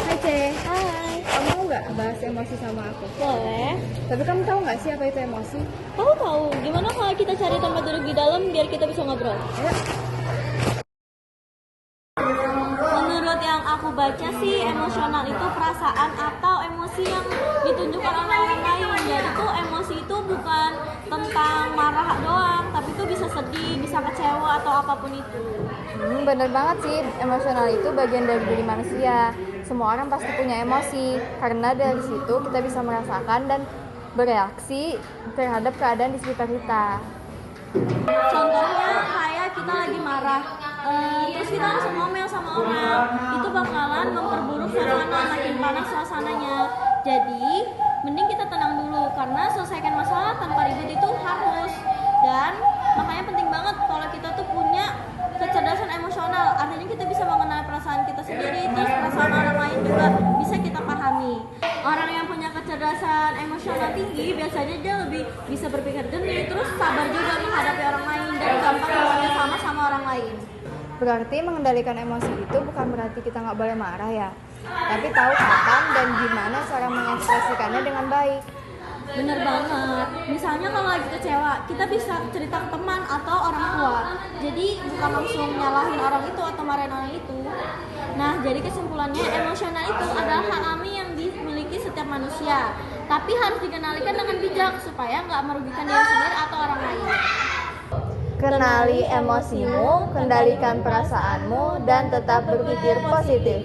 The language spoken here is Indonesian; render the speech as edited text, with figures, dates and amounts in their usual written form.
Hai Ce, Hai, kamu mau nggak bahas emosi sama aku? boleh. Tapi kamu tahu nggak sih apa itu emosi? Tahu. Gimana kalau kita cari tempat duduk di dalam biar kita bisa ngobrol? Ayo. Menurut yang aku baca sih, emosional itu perasaan atau emosi yang ditunjukkan oleh orang lain. Jadi tuh emosi itu bukan tentang marah doang, tapi itu bisa sedih, bisa kecewa atau apapun itu. Bener banget sih, emosional itu bagian dari diri manusia. Semua orang pasti punya emosi, karena dari situ kita bisa merasakan dan bereaksi terhadap keadaan di sekitar kita. Contohnya kayak kita lagi marah, terus kita langsung ngomel sama orang, itu bakalan memperburuk suasana, makin panas suasananya. Jadi mending kita tenang dulu, karena selesaikan masalah tanpa ribut itu harus. Dan makanya penting banget kalau kita tuh punya kecerdasan emosional, artinya kita bisa mengenal perasaan kita sendiri, terus perasaan orang lain juga bisa kita pahami. Orang yang punya kecerdasan emosional tinggi biasanya dia lebih bisa berpikir jernih, terus sabar juga menghadapi orang lain dan gampang bekerja sama sama orang lain. Berarti mengendalikan emosi itu bukan berarti kita nggak boleh marah ya, tapi tahu kapan dan gimana cara mengekspresikannya dengan baik. Bener banget. Misalnya kalau lagi kecewa, kita bisa cerita ke teman atau orang tua. Jadi bukan langsung nyalahin orang itu atau marahin orang itu. Nah, jadi kesimpulannya emosional itu adalah hak alami yang dimiliki setiap manusia, tapi harus dikendalikan dengan bijak supaya nggak merugikan diri sendiri atau orang lain. Kenali emosimu, kendalikan perasaanmu, dan tetap berpikir positif.